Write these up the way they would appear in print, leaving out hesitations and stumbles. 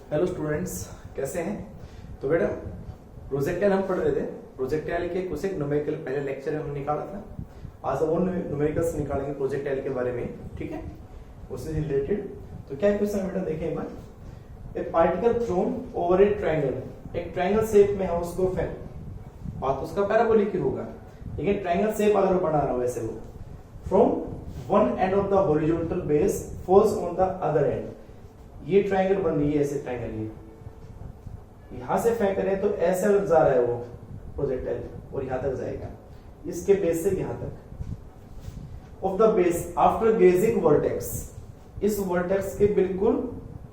Hello students, कैसे हैं? तो बेटा प्रोजेक्टाइल हम पढ़ रहे थे। प्रोजेक्टाइल के कुछ एक न्यूमेरिकल पहले लेक्चर में हम निकाला था। आज वो न्यूमेरिकल्स निकालेंगे प्रोजेक्टाइल के बारे में, ठीक है, उससे रिलेटेड। तो क्या क्वेश्चन है बेटा, देखिए एक बार। A particle thrown over a triangle, एक ट्रायंगल शेप में है उसको फेंक, बात उसका पैराबोलिक ही होगा, लेकिन ट्रायंगल शेप अगर बना रहा हो वैसे वो from one end of the horizontal base falls on the other and. ये ट्रायंगल बन रही है, ऐसे ट्रायंगल ये यहां से फेंक रहे हैं तो ऐसे जा रहा है वो प्रोजेक्टाइल और यहां तक जाएगा, इसके बेस से यहां तक। Of the base after grazing vertex, इस वर्टेक्स के बिल्कुल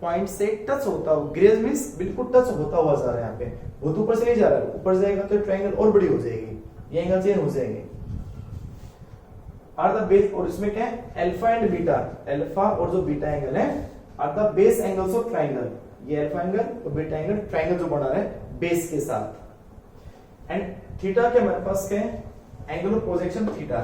पॉइंट से टच होता हुआ, ग्रेज मींस बिल्कुल टच होता हुआ जा रहा है। यहाँ पे वो तो ऊपर से नहीं जा रहा है, ऊपर जाएगा तो ट्रायंगल और बड़ी हो जाएगी, ये एंगल चेंज हो जाएंगे। आर द बेस, और इसमें क्या है, अल्फा एंड बीटा, अल्फा और जो बीटा एंगल है are the base angles of triangle. ये अल्फा एंगल और बीटा एंगल ट्रायंगल जो बना रहा है बेस के साथ। एंड थीटा के हमारे पास क्या है, angle of projection theta.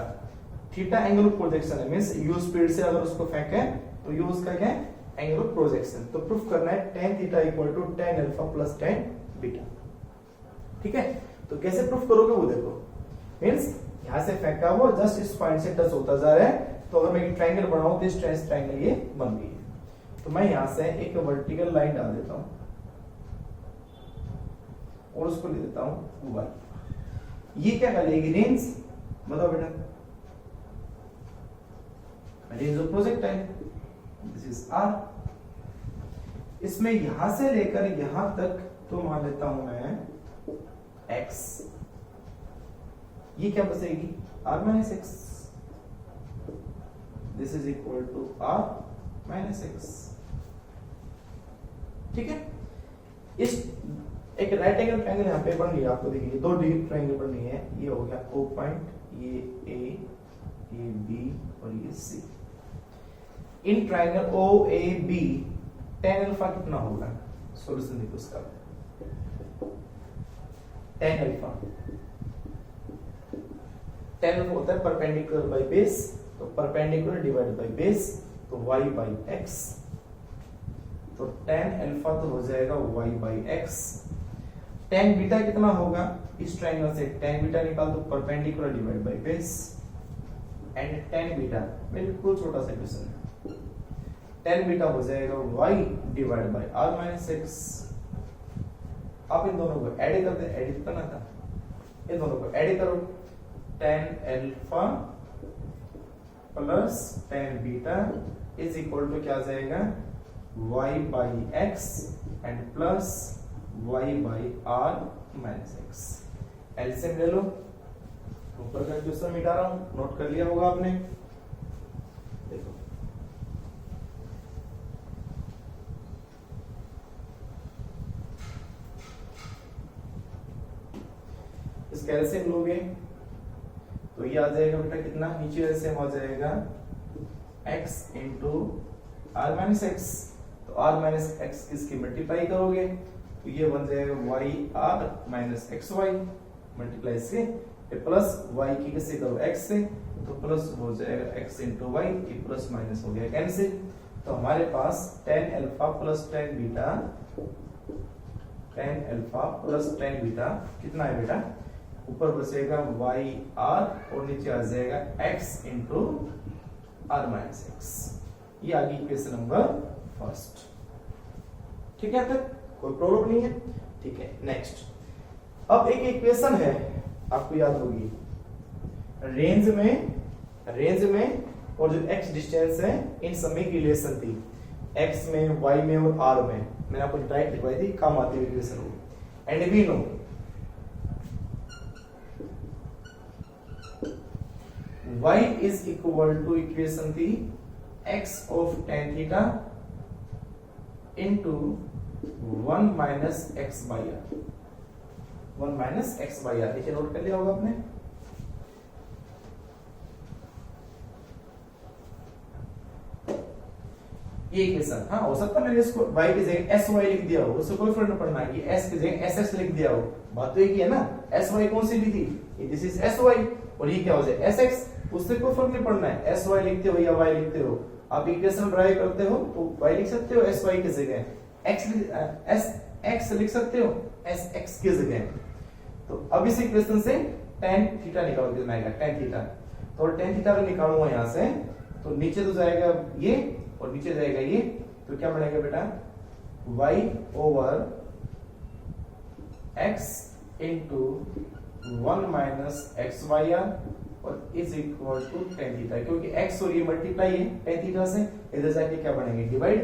Theta angle of projection है, मींस यू स्पीड से अगर उसको फेंके तो यू उसका क्या है, एंगल ऑफ प्रोजेक्शन। तो प्रूफ करना है tan theta equal to tan alpha plus tan beta, ठीक है। तो कैसे प्रूफ करोगे वो देखो, मींस यहां से फेंका हुआ जस्ट इस पॉइंट से टच होता जा रहा है। तो अगर मैं एक ट्रायंगल बनाऊं तो इस ट्रायंगल ये बन गई है। तो मैं यहां से एक वर्टिकल लाइन डाल देता हूं और उसको ले देता हूं y। ये क्या करेगी, रेंज, बताओ बेटा, range of projectile, this is r। इसमें यहां से लेकर यहां तक तो मान लेता हूं मैं x, ये क्या बचेगी r minus x, this is equal to r minus x, ठीक है। इस एक राइट एंगल ट्रायंगल यहां पे बन रही है, आपको देखिए दो डिग्री ट्रायंगल बन रही है। ये हो गया O पॉइंट, ये A, ये B और ये C। In triangle OAB tan alpha कितना होगा, सॉल्यूशन देखो इसका। tan अल्फा होता है परपेंडिकुलर बाय बेस, तो परपेंडिकुलर डिवाइड बाय बेस, तो y बाई x। तो tan अल्फा तो हो जाएगा y by x। tan beta कितना होगा, इस ट्रायंगल से tan बीटा निकाल दो, perpendicular divide by base. And tan beta बिल्कुल छोटा सा क्वेश्चन है, tan बीटा हो जाएगा y divide by r minus x। आप इन दोनों को ऐड कर दे, एडिट करना था, इन दोनों को ऐड करो, tan alpha plus tan beta is equal to क्या आ जाएगा, y by x and plus y by r minus x। LCM ले लो, ऊपर का क्वेश्चन मिटा रहा हूं, नोट कर लिया होगा आपने। देखो इसका एलसीएम लोगे तो ये आ जाएगा बेटा कितना, नीचे एलसीएम आ जाएगा x into r minus x. तो r माइनस एक्स इसकी मल्टीप्लाई करोगे तो ये बन जाएगा y r minus x y, multiply से प्लस y की किससे करो x से, तो प्लस हो जाएगा x इंटू वाई, ये प्लस माइनस हो गया कैंसिल। तो हमारे पास tan alpha plus tan beta, tan alpha plus tan beta कितना है बेटा, ऊपर बचेगा y r और नीचे आ जाएगा x into r minus x. ये आ गई इक्वेशन नंबर फर्स्ट, ठीक है, तक कोई प्रॉब्लम नहीं है, ठीक है। नेक्स्ट, अब एक इक्वेशन है आपको याद होगी, रेंज में और जो x डिस्टेंस है इन सब में रिलेशन थी, x में, y में और r में। मैंने आपको डायरेक्ट लिखवाई थी, काम आती हुई इक्वेशन हो। And we know y is equal to, equation थी x of tan theta into 1 minus x by r, 1 minus x by r, नीचे नोट कर लिया होगा आपने। ये इक्वेशन, हाँ हो सकता है मैंने इसको y की जगह एस वाई लिख दिया हो, उससे कोई फर्क नहीं पड़ना, ये s की जगह एस एक्स लिख दिया हो, बात तो एक ही है ना। एस वाई कौन सी ली थी, ये दिस इज एस वाई और ये क्या हो जाए एस एक्स, उससे कोई फर्क नहीं पड़ना है, एस वाई लिखते हो या वाई लिखते हो। आप इक्वेशन ड्राइव करते हो तो y लिख सकते हो एस वाई की जगह, एक्स लिख सकते हो एस एक्स की जगह। तो अब इस इक्वेशन से tan थीटा निकालो, कितना आएगा tan थीटा। तो tan थीटा को निकालूंगा यहां से, तो नीचे तो जाएगा ये और नीचे जाएगा ये, तो क्या बनेगा बेटा y over x into 1 minus x y r और is equal to tan theta, क्योंकि x और ये मल्टीप्लाई है tan थीटा से, इधर जाके क्या बनेंगे डिवाइड।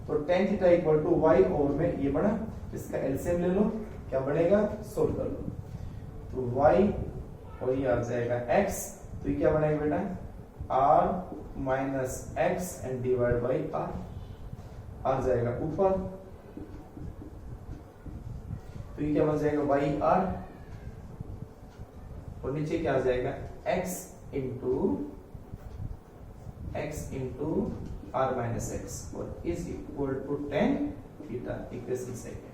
तो tan theta equal to y over में ये बना, इसका एलसीएम ले लो, क्या बनेगा सोल्व कर लो। तो y और ये आ जाएगा x, तो ये क्या बनेगा बेटा r minus x and divide by r, आ जाएगा ऊपर, तो ये क्या बन जाएगा y r और नीचे क्या आ जाएगा x into r minus x और is equal to tan theta. Equation second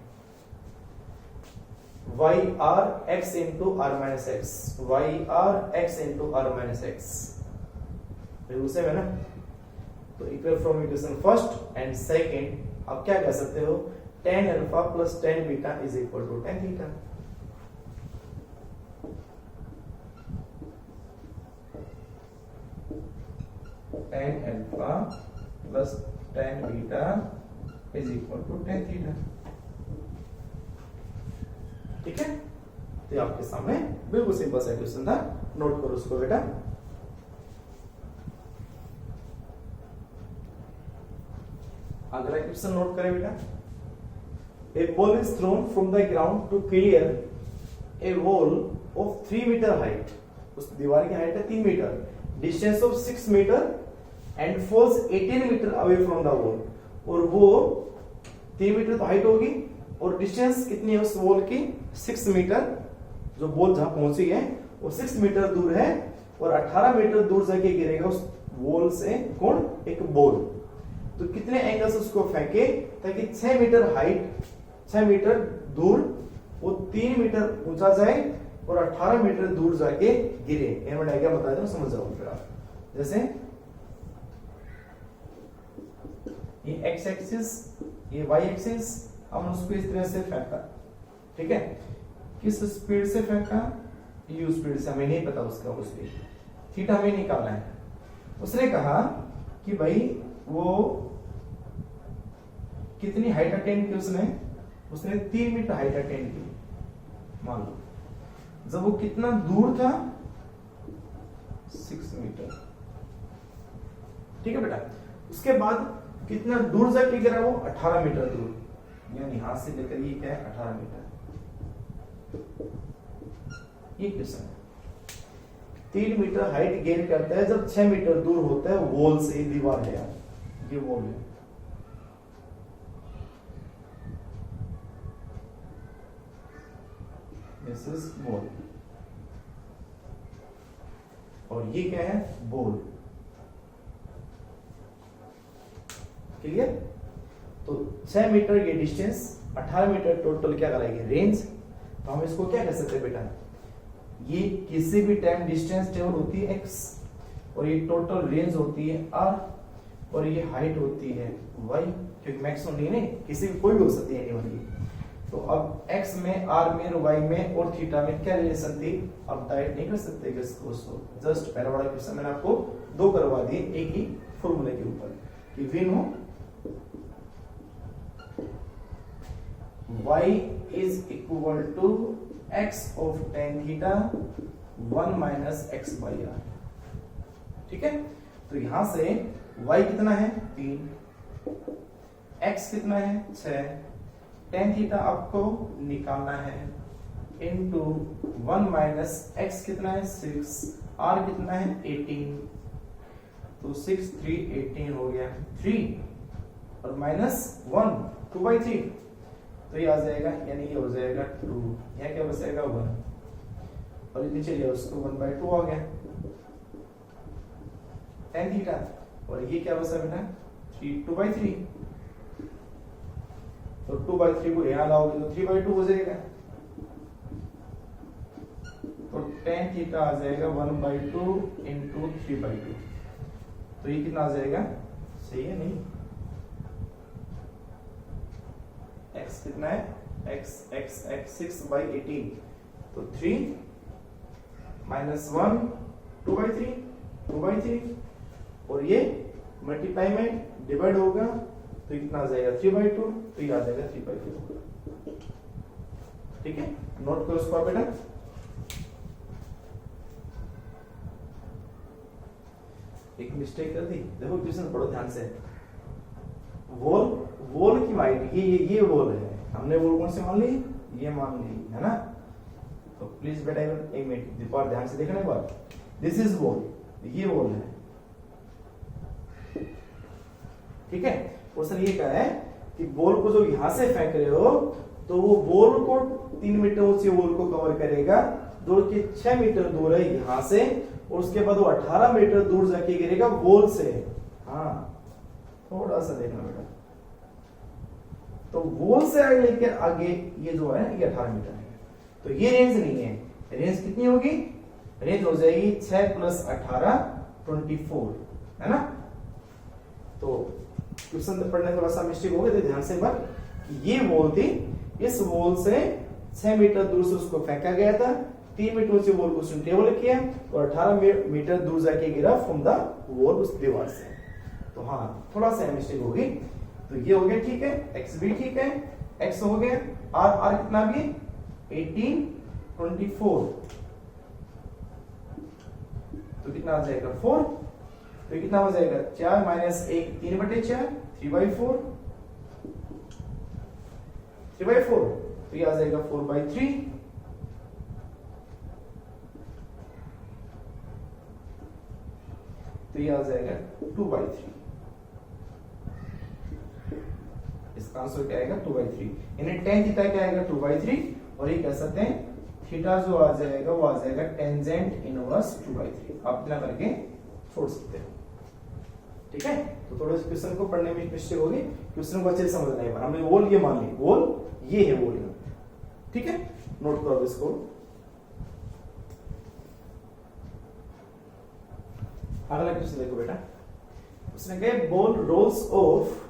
y r x into r minus x, y r x into r minus x, उसे है ना। तो equal from equation first and second आप क्या कह सकते हो tan alpha plus tan beta is equal to tan theta. tan alpha plus tan beta is equal to tan theta. ठीक है, तो ये आपके सामने बिल्कुल सिंपल सा क्वेश्चन था, नोट करो उसको बेटा। अगला क्वेश्चन नोट करें बेटा। A ball is thrown from the ground to clear a wall of 3 meter height. उस दीवार की हाइट है 3 metre, distance of 6 metre and falls 18 metre away from the wall. और वो 3 मीटर तो हाइट होगी और डिस्टेंस कितनी है उस वॉल की 6 मीटर, जो बॉल जहां पहुंची है वो 6 मीटर दूर है और 18 मीटर दूर जाके गिरेगा उस वॉल से कौन एक बॉल। तो कितने एंगल से उसको फेंके ताकि 6 मीटर हाइट 6 मीटर दूर वो 3 मीटर ऊंचा जाए और 18 मीटर दूर जाके गिरे। इनमें डायग्राम बता दो, समझ जाओ फिर आप। जैसे ये एक्स एक्सिस ये वाई एक्सिस, हमने उसको इस तरह से फेंका, ठीक है। किस स्पीड से फेंका, यू स्पीड से, हमें नहीं पता उसका उस स्पीड, थीटा हमें निकालना है। उसने कहा कि भाई वो कितनी हाइट अटेंड की उसने 3 मीटर हाइट अटेंड की मान लो। जब वो कितना दूर था 6 मीटर, ठीक है बेटा। उसके बाद कितना दूर जाके गिरा वो 18 मीटर दूर, यानी हाथ से लेकर ये क्या है 18 मीटर। ये क्वेश्चन है 3 मीटर हाइट गेन करता है जब 6 मीटर दूर होता है वॉल से, दीवार है यार, ये वॉल है। दिस इज बॉल और ये क्या है बॉल, क्लियर। तो 6 मीटर ये डिस्टेंस, 18 मीटर टोटल क्या कराएगी रेंज। तो हम इसको क्या कह सकते हैं बेटा, ये किसी भी टाइम डिस्टेंस ट्रेवल होती है x और ये टोटल रेंज होती है r और ये हाइट होती है y, क्योंकि मैक्सिमम नहीं है, किसी भी कोई भी हो सकती है एनीवन की। तो अब x में, r में, y में और थीटा में क्या रिलेशन थी, अब डायरेक्ट नहीं कर सकते इसको। जस्ट पहला वाला क्वेश्चन मैंने आपको 2 करवा दिए एक ही फॉर्मूले के ऊपर कि we know y is equal to x of tan theta 1 minus x by r, ठीक है। तो यहां से y कितना है 3, x कितना है 6, tan थीटा आपको निकालना है इनटू 1 माइनस x कितना है 6, r कितना है 18, तो 6 3 18 हो गया 3 और माइनस 1 2/3, तो ये आ जाएगा, यानी ये हो जाएगा 2, यहाँ क्या बचेगा 1 और नीचे लिया उसको 1/2 आ गया tan थीटा, और ये क्या बचा बेटा 3 2/3, तो 2/3 को यहाँ लाओगे तो 3/2 हो जाएगा, तो tan थीटा आ जाएगा 1/2 इंटू 3/2, तो ये कितना आ जाएगा, सही है नहीं x कितना है, x 6/18, तो 3 माइनस 1 2/3, 2/3, और ये मल्टीप्लाई में डिवाइड होगा तो कितना आ जाएगा 3/2, तो ये आ जाएगा 3/4। ठीक है, नोट करो इसको बेटा। एक मिस्टेक कर दी, देखो क्वेश्चन पढ़ो ध्यान से। वॉल की हाइट ये वॉल है, हमने वॉल कौन से मान ली, ये मान ली है ना। तो प्लीज बेटा एक मिनट दीपार ध्यान से देखना एक बार। दिस इज वॉल, ये वॉल है, ठीक है। क्वेश्चन ये कहा है कि बॉल को जो यहां से फेंक रहे हो तो वो बॉल को 3 मीटर ऊंची वॉल को कवर करेगा, जो कि 6 मीटर दूर है यहां से, और उसके बाद वो 18 मीटर दूर जाके गिरेगा वॉल से। हाँ थोड़ा सा देखना बेटा, तो वॉल से आगे लेकर आगे ये जो है ये 18 मीटर है, तो ये रेंज नहीं है। रेंज कितनी होगी, रेंज हो जाएगी 6 + 18 24, है ना। तो क्वेश्चन पढ़ने थोड़ा सा मिस्टेक हो गया, तो ध्यान से एक बार कि ये वॉल थी, इस वॉल से 6 मीटर दूर से उसको फेंका गया था, 3 मीटर से वॉल को उसने टेबल किया और 18 मीटर दूर जाके गिरा फ्रॉम द वॉल, उस दीवार से। तो हाँ थोड़ा सा मिस्टेक होगी। तो ये हो गया ठीक है, x भी ठीक है, x हो गया, r कितना भी 18 24, तो कितना आ जाएगा 4, तो कितना हो जाएगा 4 - 1 3/4, 3/4, 3/4, तो ये आ जाएगा 4/3, तो ये आ जाएगा 2/3। इसका आंसर क्या आएगा 2/3, यानी tan थीटा क्या आएगा 2/3, और ये कह सकते हैं थीटा जो आ जाएगा वो आ जाएगा टेंजेंट इनवर्स 2/3। आप इतना करके छोड़ सकते हो, ठीक है। तो थोड़ा इस क्वेश्चन को पढ़ने में मिस्टेक होगी, क्वेश्चन को अच्छे से समझना है। हमने वॉल ये मान ली, वॉल ये है वॉल, ठीक है, नोट करो इसको। अगला क्वेश्चन देखो बेटा, उसने कहा बॉल रोल्स ऑफ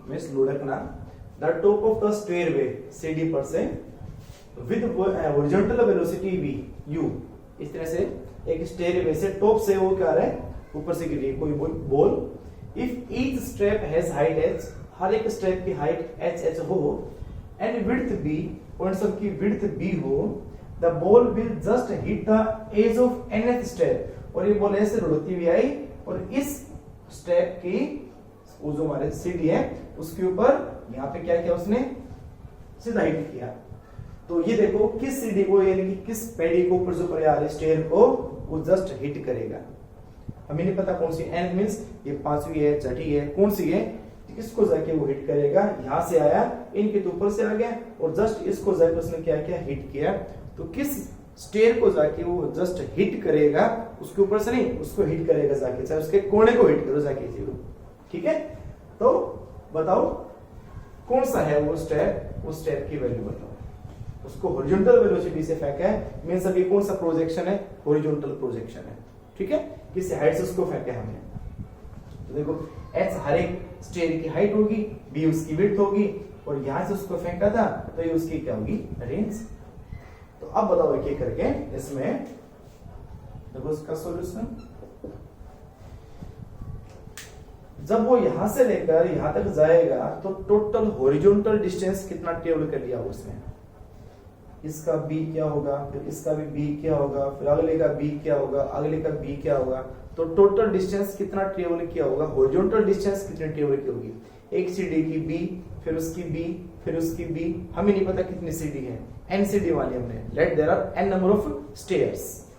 मींस लुढ़कना the top of the stairway सीढ़ी पर से with horizontal velocity v u। इस तरह से एक स्टेयरवे से टॉप से वो क्या रहा है ऊपर से गिर रही है कोई ball. If each step has height h, हर एक स्टेप की हाइट h हो, एंड विड्थ b, और सबकी विड्थ b हो, the ball will just hit the edge of nth step. और ये बॉल ऐसे लुढ़कती हुई आई और इस स्टेप की वो जो हमारे सीढ़ी है उसके ऊपर यहाँ पे क्या किया उसने, सीधा हिट किया। तो ये देखो किस सीढ़ी को यानी कि किस पैड़ी को ऊपर से ऊपर आ रहे स्टेयर को वो जस्ट हिट करेगा। हमें नहीं पता कौन सी, एन मींस ये 5वीं है, छठी है, कौन सी है, किसको जाके वो हिट करेगा। यहां से आया, इनके तो ऊपर से आ गया और जस्ट इसको जाके उसने क्या किया, हिट किया। तो किस स्टेयर को जाके वो जस्ट हिट करेगा, उसके ऊपर से नहीं, उसको हिट करेगा जाके, चाहे उसके कोने को हिट करो जाके जीरो, ठीक है। तो बताओ कौन सा है वो स्टेप, उस स्टेप की वैल्यू बताओ। उसको हॉरिजॉन्टल वेलोसिटी से फेंका है, मींस अभी कौन सा प्रोजेक्शन है, हॉरिजॉन्टल प्रोजेक्शन है, ठीक है। किस हाइट से उसको फेंका है हमने, तो देखो h हर एक स्टेयर की हाइट होगी, b उसकी विड्थ होगी, और यहां से उसको फेंका था तो ये उसकी क्या होगी, रेंज। तो अब बताओ एक एक करके इसमें देखो इसका सॉल्यूशन। जब वो यहां से लेकर यहां तक जाएगा तो टोटल हॉरिजॉन्टल डिस्टेंस कितना ट्रेवल कर लिया उसने। इसका b क्या होगा, फिर इसका भी b क्या होगा, फिर अगले का b क्या होगा, अगले का b क्या होगा। तो टोटल डिस्टेंस कितना ट्रेवल किया होगा, हॉरिजॉन्टल डिस्टेंस कितनी ट्रेवल की होगी। एक सीढ़ी की b, फिर उसकी b, फिर उसकी b, हमें नहीं पता कितनी सीढ़ी है, n सीढ़ी वाली हमने, let there are n number of stairs,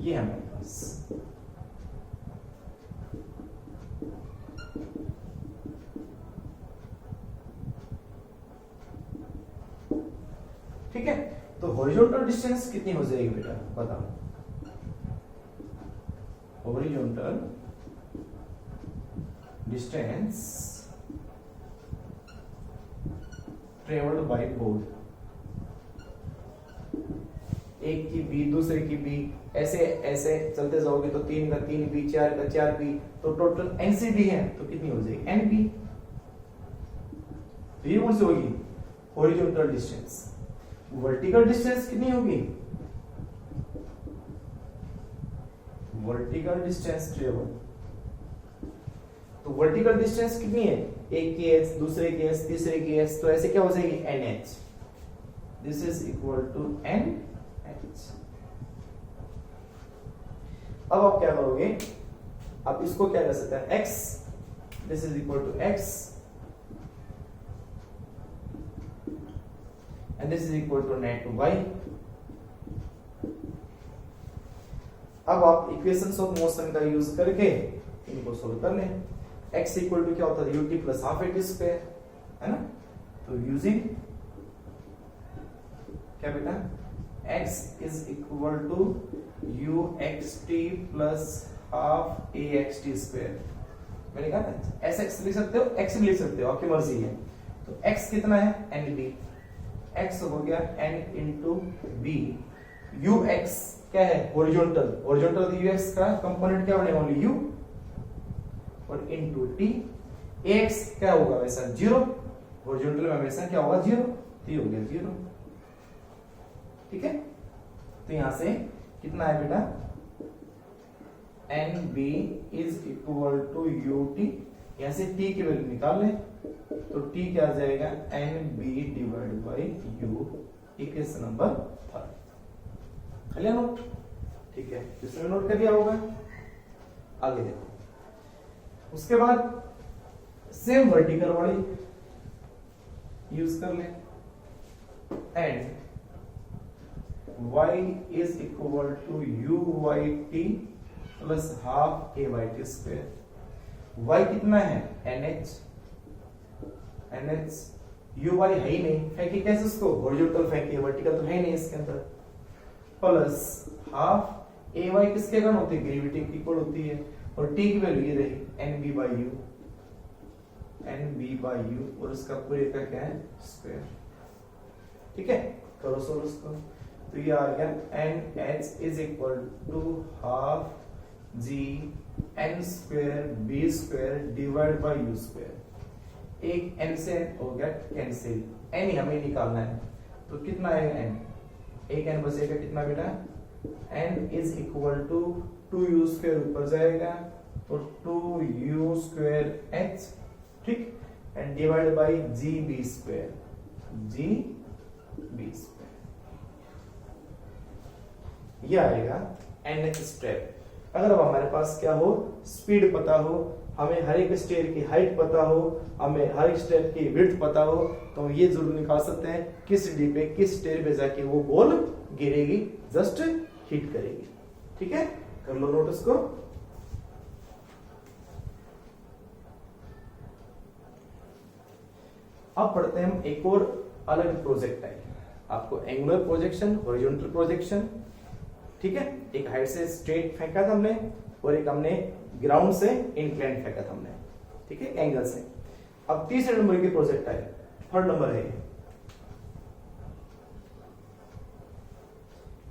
ये हमें ठीक है। तो हॉरिजॉन्टल डिस्टेंस कितनी हो जाएगी बेटा बताओ। Horizontal distance travelled by both, एक की बी दूसरे की बी, ऐसे ऐसे चलते जाओगे तो 3 का 3 बी, 4 का 4 बी, तो टोटल एनसीडी है तो कितनी हो जाएगी, एनबी। तो ये कौन सी होगी, हॉरिजॉन्टल डिस्टेंस। वर्टिकल डिस्टेंस कितनी होगी, वर्टिकल डिस्टेंस ट्रेवल, तो वर्टिकल डिस्टेंस कितनी है, एक kh, दूसरे kh, तीसरे kh, तो ऐसे क्या हो जाएगी nh, this is equal to nh। अब आप क्या करोगे, आप इसको क्या कर सकते हैं x, this is equal to x and this is equal to net y। अब आप इक्वेशंस ऑफ मोशन का यूज करके इनको सोल्व कर लें। x इक्वल टू क्या होता है ut plus half at square, है ना, तो यूजिंग क्या बेटा, x is equal to uxt plus half axt square. मैंने कहा ना sx लिख सकते हो, x भी लिख सकते हो, आपकी मर्जी है। तो x कितना है nb, x हो गया n इंटू b, ux क्या है हॉरिजॉन्टल, हॉरिजॉन्टल तो ux का कंपोनेंट क्या बनेगा ओनली u, और इंटू t, ax क्या होगा वैसा जीरो, हॉरिजॉन्टल में हमेशा क्या होगा जीरो, तो ये हो गया जीरो। ठीक है, तो यहां से कितना है बेटा, nb is equal to ut, यहां से t की वैल्यू निकाल लें, तो t क्या आ जाएगा nb divide by u, equation number 3। लिया नोट, ठीक है, इसमें नोट कर दिया होगा। आगे देखो, उसके बाद सेम वर्टिकल वाली यूज कर लें, and y is equal to uyt plus half ayt square. y कितना है nh, uy है ही नहीं, फेंकी कैसे उसको, हॉरिजॉन्टल फेंकी, वर्टिकल तो है ही नहीं इसके अंदर, प्लस हाफ ay किसके कारण होती है, ग्रेविटी की इक्वल होती है, और t की वैल्यू ये रही nb बाई u, और इसका पूरे का क्या है स्क्वायर। ठीक है, करो सोल्व उसको, तो ये आ गया nh is equal to half g n square b square divide by u square. एक n से हो गया कैंसिल, n ही हमें निकालना है, तो कितना आएगा n, एक n बचेगा कितना बेटा, n is equal to 2u square ऊपर जाएगा, तो 2u स्क्वायर h, ठीक, and divide by gb square, gb square, ये आएगा nth स्टेप। अगर अब हमारे पास क्या हो, स्पीड पता हो, हमें हर एक स्टेयर की हाइट पता हो, हमें हर एक स्टेप की विड्थ पता हो, तो हम ये जरूर निकाल सकते हैं किस डी पे किस स्टेयर पे जाके वो बॉल गिरेगी, जस्ट हिट करेगी। ठीक है, कर लो नोट इसको। अब पढ़ते हैं हम एक और अलग प्रोजेक्टाइल, आपको एंगुलर प्रोजेक्शन, हॉरिजॉन्टल प्रोजेक्शन, ठीक है, एक हाइट से स्ट्रेट फेंका था हमने, और एक हमने ग्राउंड से इंक्लाइन फेंका था हमने, ठीक है, एंगल से। अब तीसरे नंबर की प्रोजेक्टाइल, थर्ड नंबर है,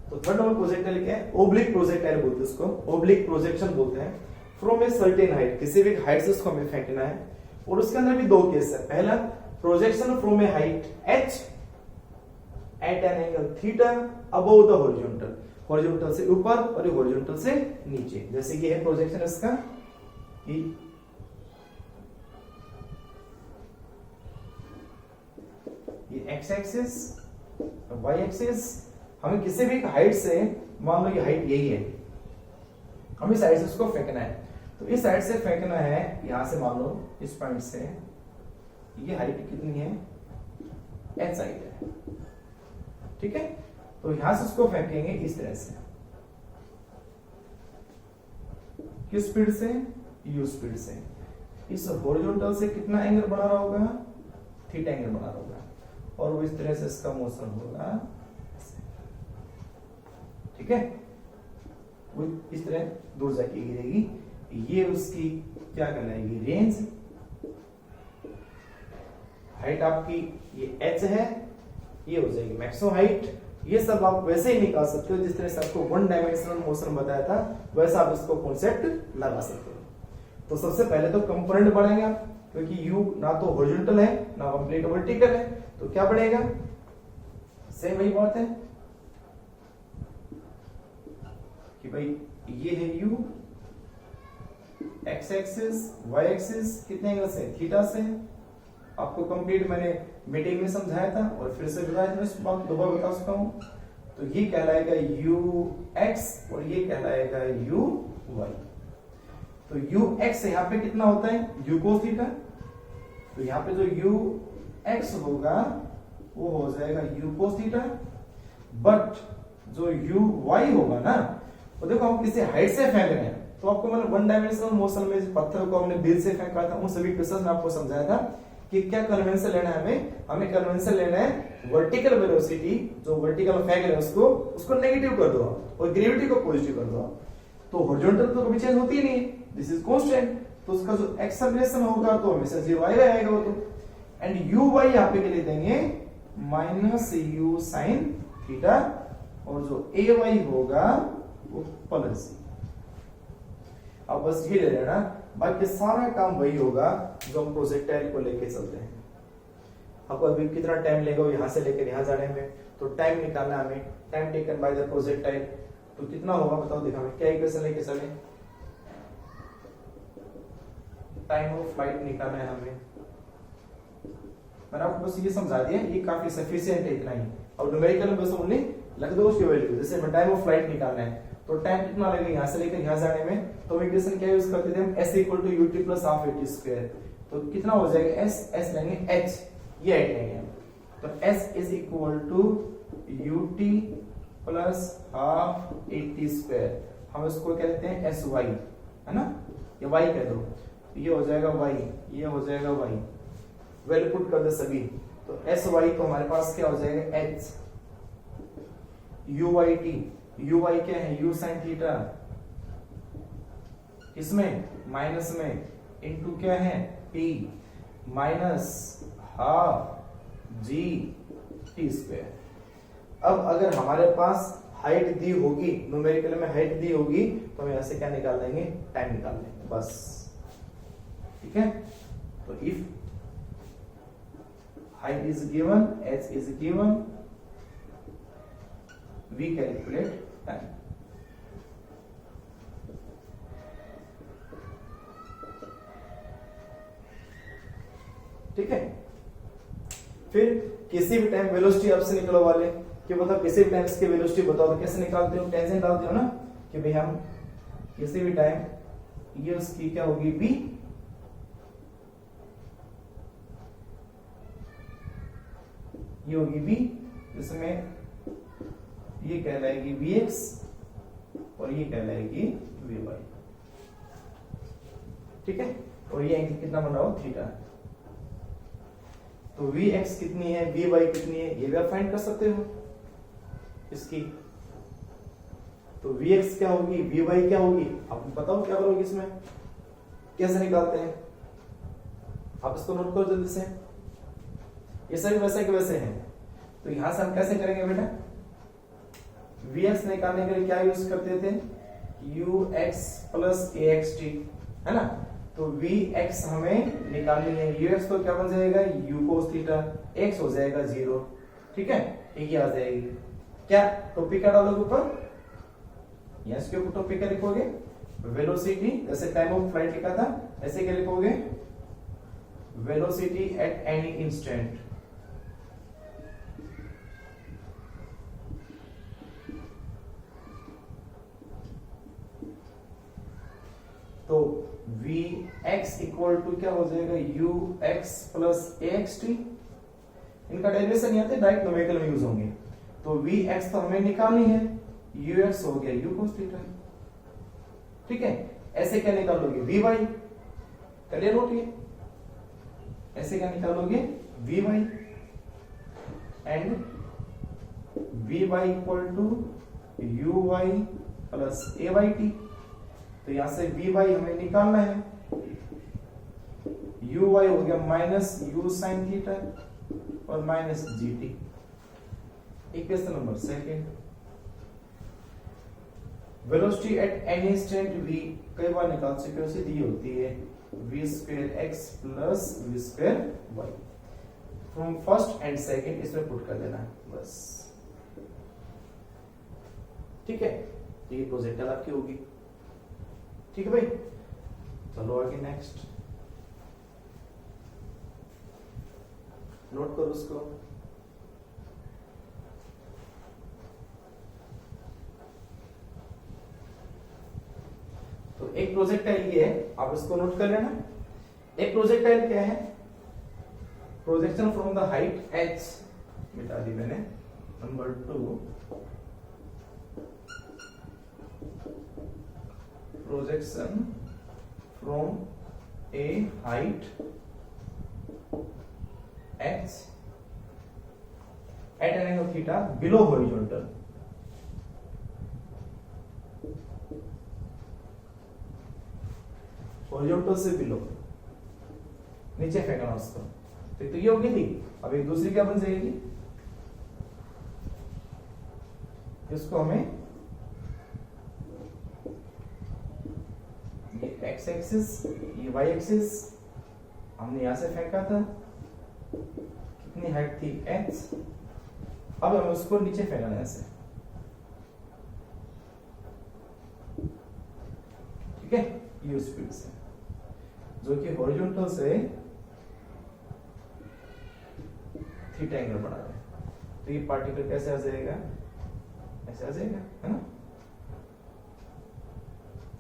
तो थर्ड नंबर प्रोजेक्टाइल क्या है, ओब्लिक प्रोजेक्टाइल बोलते हैं उसको, ओब्लिक प्रोजेक्शन बोलते हैं। फ्रॉम ए सर्टेन हाइट, किसी भी हाइट से उसको हमें फेंकना है, और उसके अंदर भी दो केस है। पहला projection from a height h at an angle theta above the horizontal, horizontal से ऊपर और हॉरिजॉन्टल से नीचे, जैसे कि है प्रोजेक्शन इसका, ये x एक्सिस, y एक्सिस, हमें किसी भी हाइट से, मान लो ये हाइट यही है, हमें साइड से उसको फेंकना है, तो इस साइड से फेंकना है, यहां से मान लो इस पॉइंट से, ये हाइट कितनी है h साइड है, ठीक है, तो यहां से उसको फेंकेंगे इस तरह से, किस स्पीड से, u स्पीड से, इस हॉरिजॉन्टल से कितना एंगल बना रहा होगा, थीटा एंगल बना रहा होगा, और वो इस तरह से इसका मोशन होगा, ठीक है, वो इस तरह दूर जाके गिरेगी, ये उसकी क्या कहलाएगी, रेंज। हाइट आपकी ये h है, ये हो जाएगी मैक्सिमम हाइट। ये सब आप वैसे ही निकाल सकते हो जिस तरह से आपको वन डायमेंशनल मोशन बताया था, वैसा आप इसको कॉन्सेप्ट लगा सकते हो। तो सबसे पहले तो कंपोनेंट बढ़ेगा, क्योंकि u ना तो हॉरिजॉन्टल है ना कंप्लीट वर्टिकल है, तो क्या बढ़ेगा, सेम वही बात है कि भाई ये है u, x axis y axis कितने एंगल से, थीटा से। आपको कंप्लीट मैंने मीटिंग में समझाया था और फिर से दोबारा दोबारा बता सकता हूं। तो ये कहलाएगा ux और ये कहलाएगा uy। तो ux यहाँ पे कितना होता है, u cos थीटा। तो यहाँ पे जो ux होगा वो हो जाएगा u cos थीटा, बट जो uy होगा ना, वो देखो हम किसी हाइट से फेंक रहे हैं, तो आपको मैंने वन डायमेंशनल मोशन में पत्थर को हमने बिल से फेंका था, उन सभी केसेस में आपको समझाया था कि क्या कन्वेंशन लेना है हमें कन्वेंशन लेना है वर्टिकल वेलोसिटी, जो वर्टिकल फेंक रहे हैं उसको नेगेटिव कर दो और ग्रेविटी को पॉजिटिव कर दो। तो हॉरिजॉन्टल तो कभी चेंज होती ही नहीं, दिस इज कांस्टेंट, तो उसका जो एक्सेलरेशन होगा तो हमेशा 0 आएगा वो तो। एंड uy यहाँ पे के लिए देंगे -u sin थीटा, और जो ay होगा वो प्लस। अब बस ये ले लेना, बाकी सारा काम वही होगा जो हम प्रोजेक्टाइल को लेके चलते हैं। आपको अभी कितना टाइम लेगा यहां से लेकर यहां जाने में, तो टाइम निकालना हमें, time taken by the projectile, तो कितना होगा बताओ, देखा हमें क्या इक्वेशन लेके चले, टाइम ऑफ फ्लाइट निकालना है हमें। मैंने आपको बस ये समझा दिया, ये काफी सफिशिएंट है, इतना ही। अब न्यूमेरिकल में बस ओनली लग दो उसकी वैल्यू, जैसे हमें टाइम ऑफ फ्लाइट निकालना है, तो टाइम कितना लगेगा यहां से लेकर यहां जाने में, तो इक्वेशन क्या यूज करते थे हम, s = ut + ½ at स्क्वायर। तो कितना हो जाएगा, s लेंगे h, ये h लेंगे हम, तो s = ut + ½ at स्क्वायर, हम इसको कहते हैं sy, है ना, ये y कह दो, ये हो जाएगा y, ये हो जाएगा y, वैल्यू पुट कर दे सभी, तो sy तो हमारे पास क्या हो जाएगा h, uy क्या है, u sin थीटा, इसमें माइनस में, इनटू क्या है p -½ g/t²। अब अगर हमारे पास हाइट दी होगी, न्यूमेरिकल में हाइट दी होगी, तो हम यहां से क्या निकाल लेंगे, टाइम निकाल लेंगे बस, ठीक है। तो if height is given, h is given, we calculate time। ठीक है, फिर किसी भी टाइम वेलोसिटी आपसे निकलवा ले कि मतलब किसी भी टाइम इसकी वेलोसिटी बताओ, तो कैसे निकालते हो, टेंजेंट डालते हो ना, कि भाई हम किसी भी टाइम ये उसकी क्या होगी v, ये होगी v, इसमें ये कहलाएगी vx और ये कहलाएगी vy, ठीक है। और ये एंगल कितना बन रहा हो, थीटा। तो vx कितनी है, vy कितनी है, ये भी आप फाइंड कर सकते हो इसकी। तो vx क्या होगी, vy क्या होगी, आप बताओ क्या करोगे इसमें, कैसे निकालते हैं, आप इसको नोट करो जल्दी से। ये सभी वैसे के वैसे हैं, तो यहां से हम कैसे करेंगे बेटा, vx निकालने के लिए क्या यूज करते थे, ux + axt, है ना। तो vx हमें निकालनी है, ux तो क्या बन जाएगा, u cos थीटा, x हो जाएगा 0, ठीक है, एक आ जाएगी। क्या टॉपिक क्या डालोगे ऊपर, यस के ऊपर टॉपिक क्या लिखोगे, वेलोसिटी, जैसे टाइम ऑफ फ्लाइट लिखा था ऐसे क्या लिखोगे, वेलोसिटी एट एनी इंस्टेंट। तो vx = क्या हो जाएगा, ux + axt, इनका डेरिवेशन यहाँ डायरेक्ट न्यूमेरिकल में यूज होंगे। तो vx तो हमें निकालनी है, ux हो गया u cos थीटा, ठीक है। ऐसे क्या निकालोगे, vy, कर लिया नोट, ये ऐसे क्या निकालोगे, vy, and vy = uy + ayt। तो यहां से vy हमें निकालना है, uy हो गया -u sin थीटा और -gt। Equation number second, velocity at any instant v कई बार निकाल चुके हो, दी होती है v square x plus v square y. From first and second इसमें पुट कर देना है बस, ठीक है। तो ये प्रोजेक्टाइल आपकी होगी, ठीक है भाई। चलो आगे नेक्स्ट नोट करो उसको। तो एक प्रोजेक्टाइल ये है, आप इसको नोट कर लेना। एक प्रोजेक्टाइल क्या है, projection from the height h, मिटा दी मैंने। Number 2, projection from a height h at an angle theta below horizontal, horizontal से बिलो, नीचे फेंकना उसको। तो ये होगी थी। अब एक दूसरी क्या बन जाएगी, इसको हमें ये एक्स एक्सिस ये वाई एक्सिस हमने यहां से फेंका था, कितनी हाइट थी h, अब हमें उसको नीचे फेंकना है ऐसे, ठीक है। ये स्पीड से जो कि हॉरिजॉन्टल से थीटा एंगल बना रहा है। तो ये पार्टिकल कैसे आ जाएगा, ऐसे आ जाएगा, है ना,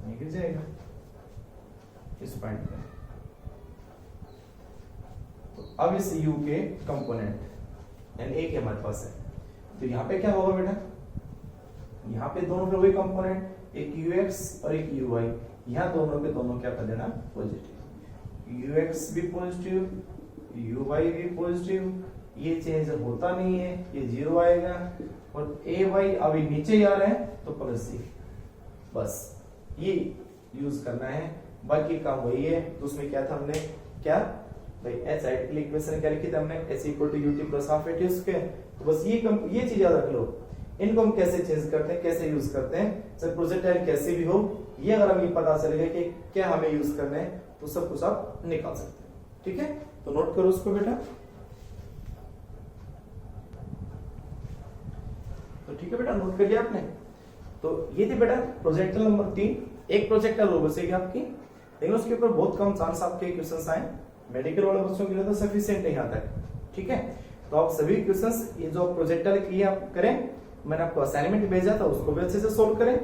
ये गिर जाएगा इस पॉइंट पे। तो अब इस u के कंपोनेंट यानी एक हमारे पास है, तो यहाँ पे क्या होगा बेटा, यहाँ पे दोनों के वही कंपोनेंट, एक ux और एक uy, यहाँ दोनों के दोनों क्या कर देना पॉजिटिव, ux भी पॉजिटिव uy भी पॉजिटिव, ये चेंज होता नहीं है, ये 0 आएगा, और ay अभी नीचे ही आ रहा है तो प्लस c, बस ये यूज करना है, बाकी काम वही है। तो उसमें क्या था हमने, क्या भाई h आइडियल इक्वेशन क्या लिखी थी हमने, h = ut + ½ at स्क्वायर। तो बस ये चीज याद रख लो, इनको हम कैसे चेंज करते हैं, कैसे यूज करते हैं, चाहे प्रोजेक्टाइल कैसे भी हो, ये अगर हमें पता चलेगा कि क्या हमें यूज करना है तो सब कुछ आप निकाल सकते हैं, ठीक है। तो नोट करो उसको बेटा। तो ठीक है बेटा, नोट कर लिया आपने। तो ये थी बेटा प्रोजेक्टाइल नंबर 3। एक प्रोजेक्टाइल हो बचेगी आपकी, लेकिन उसके ऊपर बहुत कम चांस आपके क्वेश्चंस आए, मेडिकल वाले बच्चों के लिए तो सफिशिएंट है यहाँ तक, ठीक है। तो आप सभी क्वेश्चंस ये जो प्रोजेक्टाइल किए आप करें, मैंने आपको असाइनमेंट भेजा था उसको भी अच्छे से सोल्व करें,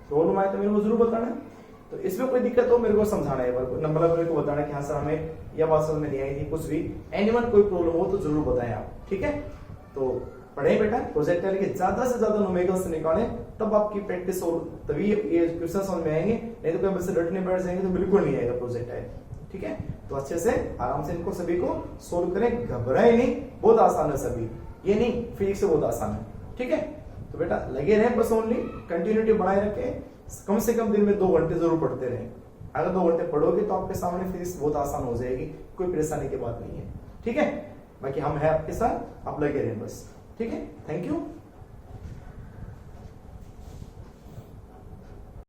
प्रॉब्लम आए तो मेरे को जरूर बताना है। तो इसमें कोई दिक्कत हो मेरे को समझाना है, नंबर मेरे को बताना कि हाँ सर हमें यह बात समझ में नहीं आई थी, कुछ भी एनीवन कोई प्रॉब्लम हो तो जरूर बताएं आप, ठीक है। तो पढ़े बेटा, प्रोजेक्टाइल के ज्यादा से ज्यादा न्यूमेरिकल्स निकालें, तब आपकी प्रैक्टिस हो, तभी ये क्वेश्चन समझ में आएंगे, नहीं तो कभी बस रटने बैठ जाएंगे तो बिल्कुल नहीं आएगा प्रोजेक्टाइल, ठीक है। तो अच्छे से आराम से इनको सभी को सोल्व करें, घबराए नहीं, बहुत आसान है सभी, ये नहीं फिजिक्स से बहुत आसान है, ठीक है। तो बेटा लगे रहे, बस ओनली कंटिन्यूटी बनाए रखें, कम से कम दिन में 2 घंटे जरूर पढ़ते रहें। अगर 2 घंटे पढ़ोगे तो आपके सामने फिजिक्स बहुत आसान हो जाएगी, कोई परेशानी की बात नहीं है, ठीक है। बाकी हम हैं आपके साथ, आप लगे रहें बस, ठीक है। Thank you.